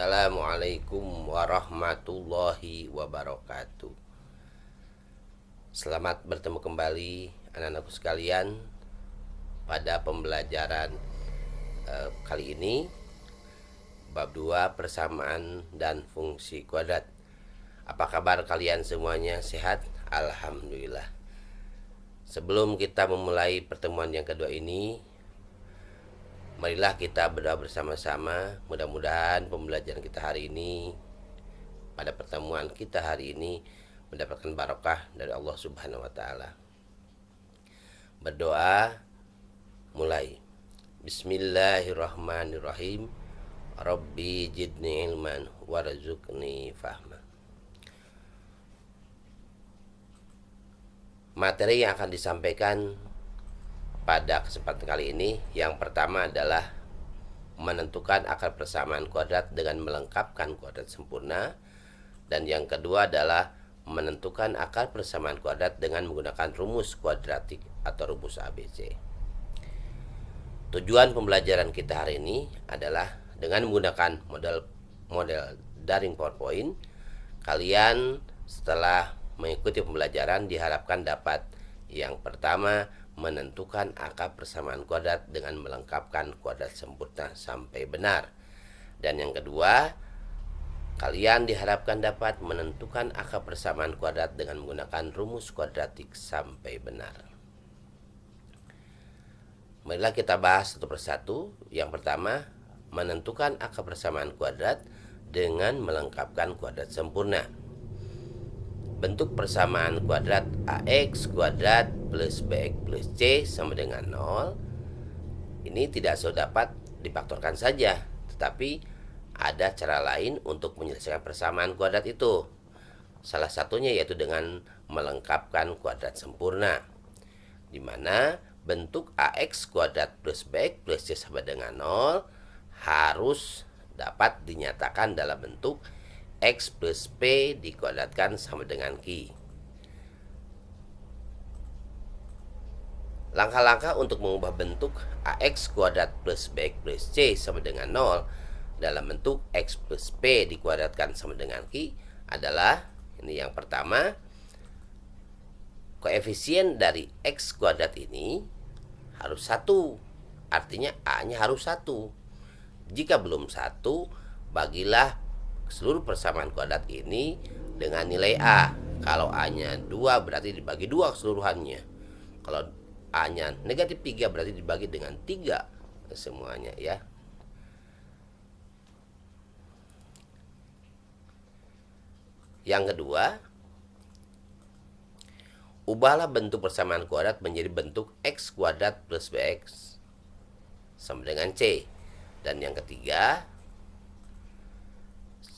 Assalamualaikum warahmatullahi wabarakatuh. Selamat bertemu kembali anak-anakku sekalian pada pembelajaran kali ini, bab 2 persamaan dan fungsi kuadrat. Apa kabar kalian semuanya? Sehat? Alhamdulillah. Sebelum kita memulai pertemuan yang kedua ini, marilah kita berdoa bersama-sama. Mudah-mudahan pembelajaran kita hari ini, pada pertemuan kita hari ini, mendapatkan barokah dari Allah Subhanahu wa taala. Berdoa mulai. Bismillahirrahmanirrahim. Rabbi jidni ilman warzuqni fahma. Materi yang akan disampaikan pada kesempatan kali ini, yang pertama adalah menentukan akar persamaan kuadrat dengan melengkapkan kuadrat sempurna, dan yang kedua adalah menentukan akar persamaan kuadrat dengan menggunakan rumus kuadratik atau rumus ABC. Tujuan pembelajaran kita hari ini adalah dengan menggunakan model daring PowerPoint, kalian setelah mengikuti pembelajaran diharapkan dapat yang pertama menentukan akar persamaan kuadrat dengan melengkapkan kuadrat sempurna sampai benar, dan yang kedua kalian diharapkan dapat menentukan akar persamaan kuadrat dengan menggunakan rumus kuadratik sampai benar. Marilah kita bahas satu persatu. Yang pertama, menentukan akar persamaan kuadrat dengan melengkapkan kuadrat sempurna. Bentuk persamaan kuadrat AX kuadrat plus BX plus C sama dengan 0. Ini tidak dapat difaktorkan saja, tetapi ada cara lain untuk menyelesaikan persamaan kuadrat itu. Salah satunya yaitu dengan melengkapkan kuadrat sempurna, di mana bentuk AX kuadrat plus BX plus C sama dengan 0 harus dapat dinyatakan dalam bentuk X plus P dikuadratkan sama dengan Q. Langkah-langkah untuk mengubah bentuk AX kuadrat plus BX plus C sama dengan 0 dalam bentuk X plus P dikuadratkan sama dengan Q adalah, ini yang pertama, koefisien dari X kuadrat ini harus 1. Artinya A-nya harus 1. Jika belum 1, bagilah seluruh persamaan kuadrat ini dengan nilai A. Kalau A-nya 2 berarti dibagi 2 keseluruhannya. Kalau A-nya negatif 3 berarti dibagi dengan 3 semuanya ya. Yang kedua, ubahlah bentuk persamaan kuadrat menjadi bentuk X kuadrat plus BX sama dengan C. Dan yang ketiga,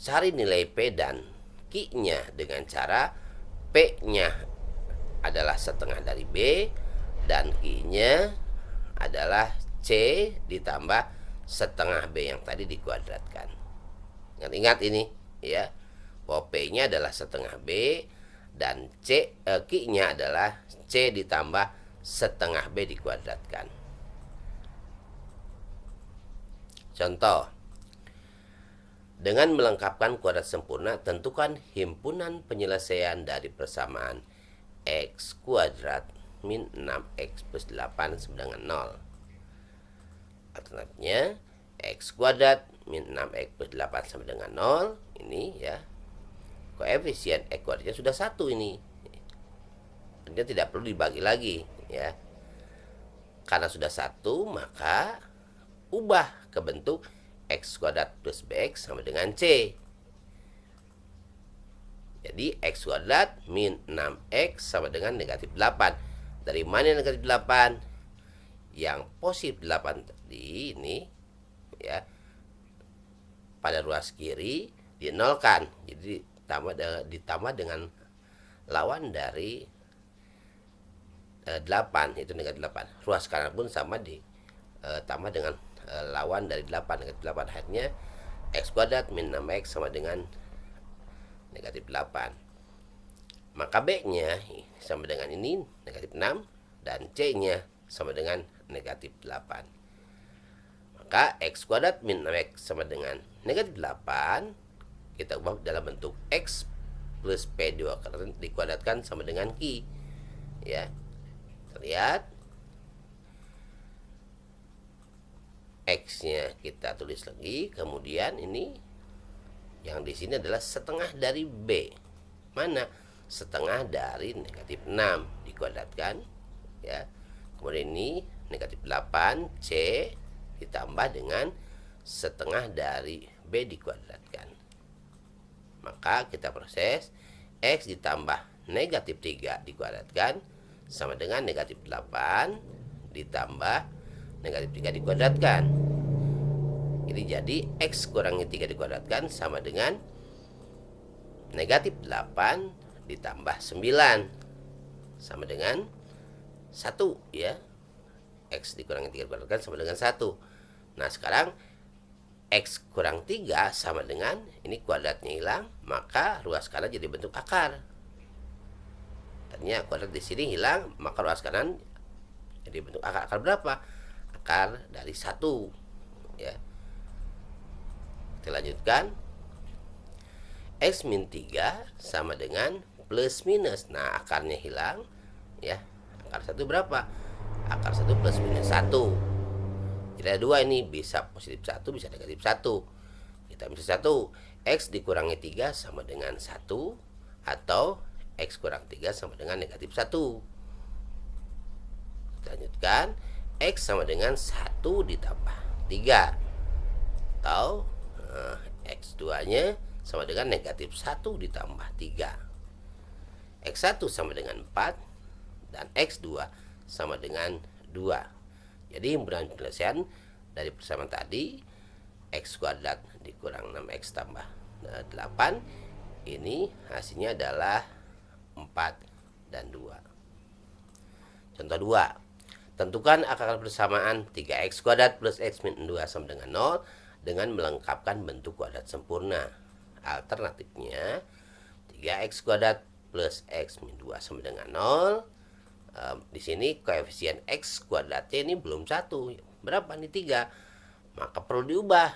cari nilai P dan Q-nya dengan cara P-nya adalah setengah dari B dan Q-nya adalah C ditambah setengah B yang tadi dikuadratkan. Ingat ini ya, bahwa P-nya adalah setengah B dan Q-nya adalah C ditambah setengah B dikuadratkan. Contoh, dengan melengkapkan kuadrat sempurna, tentukan himpunan penyelesaian dari persamaan X kuadrat min 6X plus 8 sama dengan 0. Alternatifnya, X kuadrat min 6X plus 8 sama dengan 0. Ini ya, koefisien X kuadratnya sudah 1 ini. Dia tidak perlu dibagi lagi ya. Karena sudah 1, maka ubah ke bentuk X kuadrat plus BX sama dengan C. Jadi X kuadrat min 6X sama dengan negatif 8. Dari mana negatif 8? Yang positif 8 tadi ini ya, pada ruas kiri dinolkan. Jadi ditambah dengan lawan dari 8, itu negatif 8. Ruas kanan pun sama ditambah dengan lawan dari 8, negatif 8. Akhirnya X kuadrat min 6X sama dengan negatif 8. Maka B-nya sama dengan ini negatif 6 dan C-nya sama dengan negatif 8. Maka X kuadrat min 6X sama dengan negatif 8. Kita ubah dalam bentuk X plus P dikuadratkan sama dengan Q. Ya, lihat X-nya kita tulis lagi, kemudian ini yang di sini adalah setengah dari B. Mana? Setengah dari negatif 6 dikuadratkan, ya. Kemudian ini negatif 8 C ditambah dengan setengah dari B dikuadratkan. Maka kita proses X ditambah negatif 3 dikuadratkan sama dengan negatif 8 ditambah negatif 3 dikuadratkan. Ini jadi X kurangi 3 dikuadratkan sama dengan negatif 8 ditambah 9 sama dengan 1, ya. X dikurangi 3 dikuadratkan sama dengan 1. Nah, sekarang X kurang 3 sama dengan, ini kuadratnya hilang, maka ruas kanan jadi bentuk akar. Artinya kuadrat di sini hilang, maka ruas kanan jadi bentuk akar. Akar berapa? Akar dari 1, ya. Kita lanjutkan. X min 3 sama dengan plus minus. Nah, akarnya hilang, ya. Akar 1 berapa? Akar 1 plus minus 1. Jadi ada 2 ini, bisa positif 1, bisa negatif 1. Kita ambil 1. X dikurangi 3 sama dengan 1, atau X kurang 3 sama dengan negatif 1. Kita lanjutkan. X sama dengan 1 ditambah 3, atau X2 nya sama dengan negatif 1 ditambah 3. X1 sama dengan 4, dan X2 sama dengan 2. Jadi himpunan penyelesaian dari persamaan tadi, X kuadrat dikurang 6X tambah 8, ini hasilnya adalah 4 dan 2. Contoh 2. Tentukan akar persamaan 3X kuadrat plus X min 2 sama dengan 0 dengan melengkapkan bentuk kuadrat sempurna. Alternatifnya 3X kuadrat plus X min 2 sama dengan 0. Di sini koefisien X kuadratnya ini belum 1. Berapa nih? 3. Maka perlu diubah,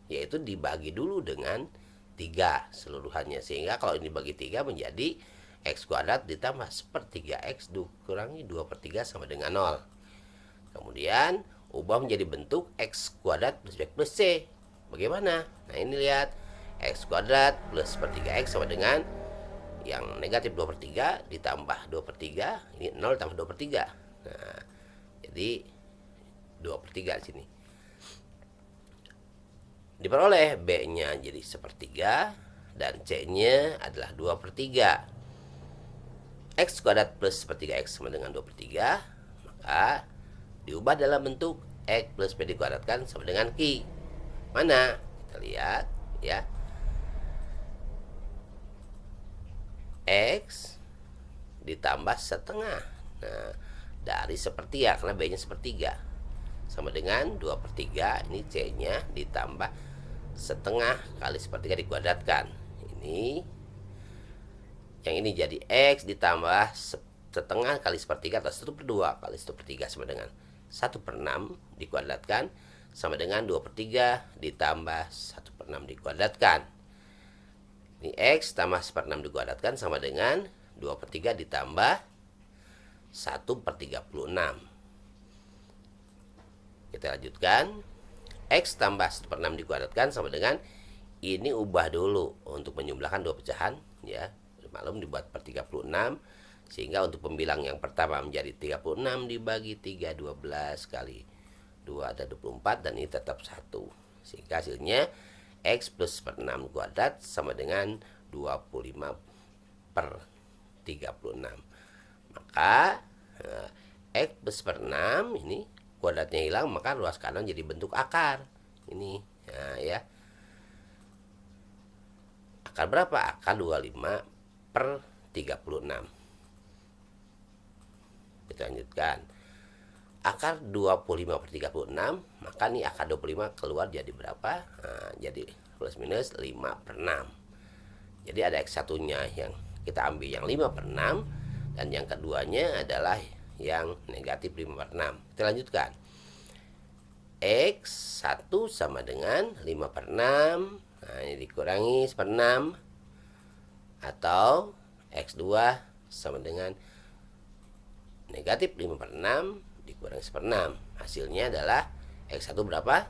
yaitu dibagi dulu dengan 3 seluruhannya. Sehingga kalau ini bagi 3 menjadi X kuadrat ditambah 1/3 X dikurangi 2/3 sama dengan 0. Kemudian ubah menjadi bentuk X kuadrat plus B plus C. Bagaimana? Nah, ini lihat. X kuadrat plus 1/3 X sama dengan yang negatif 2/3 ditambah 2/3, ini 0 tambah 2/3. Nah, jadi 2/3 sini. Diperoleh B-nya jadi 1/3 dan C-nya adalah 2/3. X kuadrat plus 1/3 X sama dengan 2/3, maka diubah dalam bentuk X plus B dikuadratkan sama dengan Q. Mana? Kita lihat, ya. X ditambah setengah. Nah, dari 1/3 karena B-nya 1/3 sama dengan 2/3. Ini C-nya ditambah setengah kali 1/3 dikuadratkan. Ini yang ini jadi X ditambah setengah kali 1/3 atau 1/2 kali 1/3 sama dengan 1/6 dikuadratkan sama dengan 2/3 ditambah 1/6 dikuadratkan. Ini X tambah 1/6 dikuadratkan sama dengan 2/3 ditambah 1/36. Kita lanjutkan. X tambah 1/6 dikuadratkan sama dengan, ini ubah dulu untuk menjumlahkan dua pecahan, ya. Maklum dibuat per 36, sehingga untuk pembilang yang pertama menjadi 36 dibagi 3, 12 kali 2 ada 24, dan ini tetap 1. Sehingga hasilnya X plus 1/6 kuadrat sama dengan 25/36. Maka X plus 1/6 ini kuadratnya hilang, maka ruas kanan jadi bentuk akar. Ini, nah, ya. Akar berapa? Akar 25/36. Kita lanjutkan. Akar 25/36, maka nih akar 25 keluar jadi berapa? Nah, jadi plus minus 5/6. Jadi ada X1 nya yang kita ambil yang 5/6, dan yang keduanya adalah yang negatif 5/6. Kita lanjutkan. X1 sama dengan 5/6. Nah, ini dikurangi 1/6. Atau X2 sama dengan negatif 5/6 dikurangi 1/6. Hasilnya adalah X1 berapa?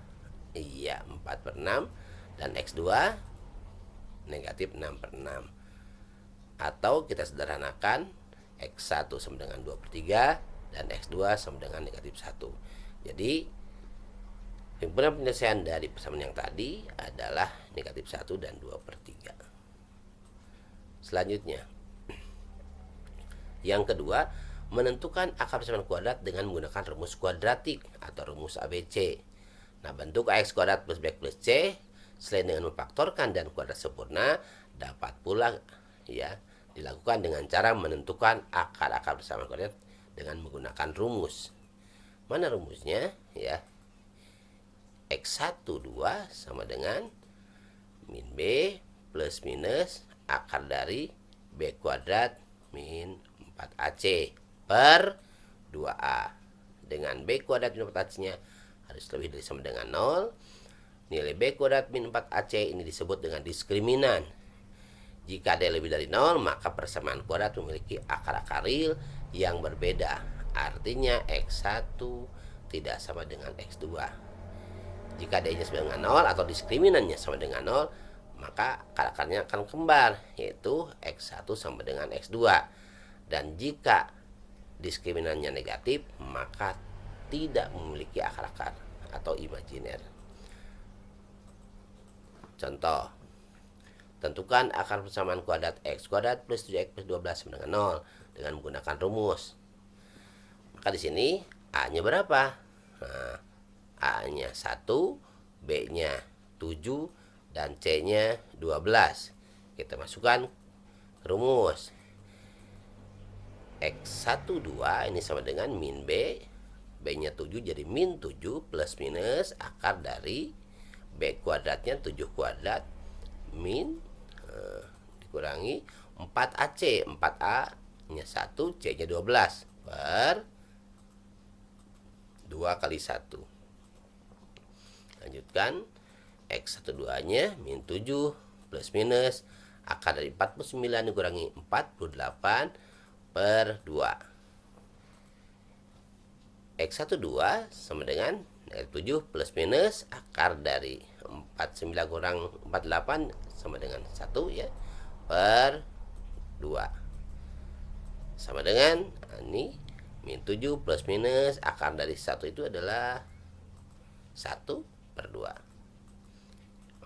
Iya, 4/6. Dan X2 negatif 6/6. Atau kita sederhanakan, X1 sama dengan 2/3 dan X2 sama dengan negatif 1. Jadi himpunan penyelesaian dari persamaan yang tadi adalah negatif 1 dan 2/3. Selanjutnya, yang kedua, menentukan akar persamaan kuadrat dengan menggunakan rumus kuadratik atau rumus ABC. Nah, bentuk AX kuadrat plus BX plus C selain dengan memfaktorkan dan kuadrat sempurna, dapat pula dilakukan dengan cara menentukan akar-akar persamaan kuadrat dengan menggunakan rumus. Mana rumusnya? X1 2 sama dengan min B plus minus akar dari B kuadrat min 4AC per 2A. Dengan B kuadrat min 4AC-nya harus lebih dari sama dengan 0. Nilai B kuadrat min 4AC ini disebut dengan diskriminan. Jika ada lebih dari 0, maka persamaan kuadrat memiliki akar-akar real yang berbeda. Artinya X1 tidak sama dengan X2. Jika D-nya sama dengan 0 atau diskriminannya sama dengan 0, maka akar-akarnya akan kembar, yaitu X1 sama dengan X2. Dan jika diskriminannya negatif, maka tidak memiliki akar-akar atau imajiner. Contoh, tentukan akar persamaan kuadrat X kuadrat plus 7X plus 12 sama dengan 0 dengan menggunakan rumus. Maka di sini A-nya berapa? Nah, A-nya 1, B-nya 7, dan C-nya 12. Kita masukkan rumus. X1 2 ini sama dengan min B, B-nya 7 jadi min 7 plus minus akar dari B kuadratnya 7 kuadrat min dikurangi 4AC, 4A-nya 1, C-nya 12 per 2 kali 1. Lanjutkan, X1 2-nya min 7 plus minus akar dari 49 dikurangi 48 per 2. X1 2 sama dengan negatif 7 plus minus akar dari 49 kurang 48 sama dengan 1 per 2. Sama dengan ini min 7 plus minus akar dari 1 itu adalah 1 per 2.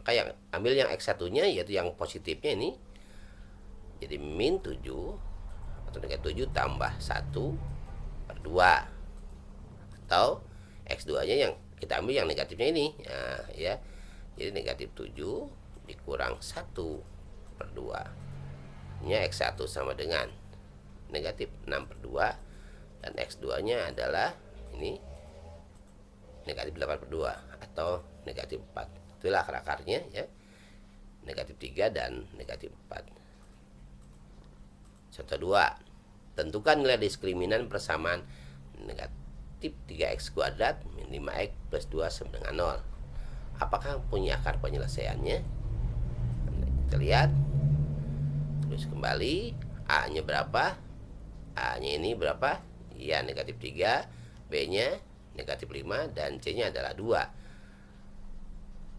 Maka yang ambil yang X1-nya, yaitu yang positifnya ini, jadi min 7 atau negatif 7 tambah 1 per 2. Atau X2-nya yang kita ambil yang negatifnya ini. Nah, jadi negatif 7 dikurang 1 per 2. Nya X1 sama dengan negatif 6 per 2. Dan X2-nya adalah ini negatif 8 per 2 atau negatif 4. Itulah akar-akarnya negatif 3 dan negatif 4. Contoh 2. Tentukan nilai diskriminan persamaan negatif 3x kuadrat min 5x plus 2 sama dengan 0. Apakah punya akar penyelesaiannya? Kita lihat. Terus kembali, A-nya berapa? A-nya ini berapa? Ya, negatif 3, B-nya negatif 5, dan C-nya adalah 2.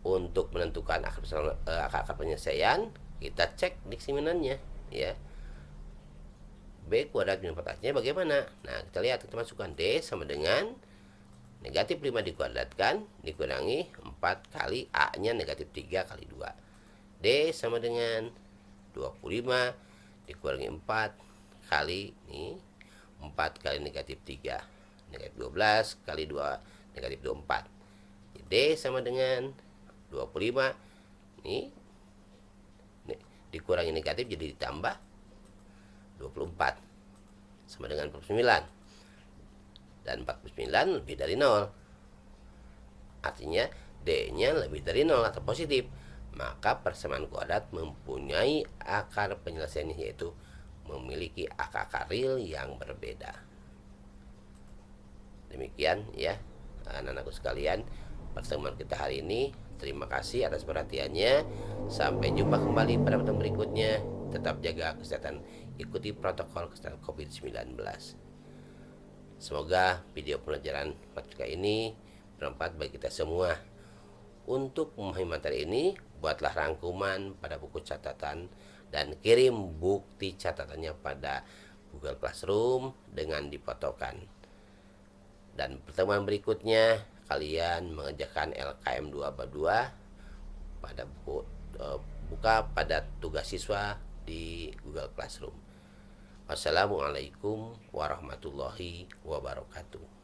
Untuk menentukan akar penyelesaian, kita cek diskriminannya, B kuadrat min 4AC-nya bagaimana? Nah, kita lihat, kita masukkan D sama dengan negatif 5 dikuadratkan dikurangi 4 kali A-nya negatif 3 kali 2. D sama dengan 25 dikurangi 4 kali ini 4 kali negatif 3, negatif 12 kali 2, negatif 24. D sama dengan 25 ini dikurangi negatif jadi ditambah 24 sama dengan 49. Dan 49 lebih dari 0. Artinya D-nya lebih dari 0 atau positif. Maka persamaan kuadrat mempunyai akar penyelesaiannya, yaitu memiliki akar real yang berbeda. Demikian anak-anakku sekalian, pertemuan kita hari ini. Terima kasih atas perhatiannya. Sampai jumpa kembali pada pertemuan berikutnya. Tetap jaga kesehatan, ikuti protokol kesehatan COVID-19. Semoga video pelajaran matematika ini bermanfaat bagi kita semua. Untuk memahami materi ini, buatlah rangkuman pada buku catatan dan kirim bukti catatannya pada Google Classroom dengan difotokan. Dan pertemuan berikutnya kalian mengerjakan LKM 2/2 pada buka pada tugas siswa di Google Classroom. Wassalamualaikum warahmatullahi wabarakatuh.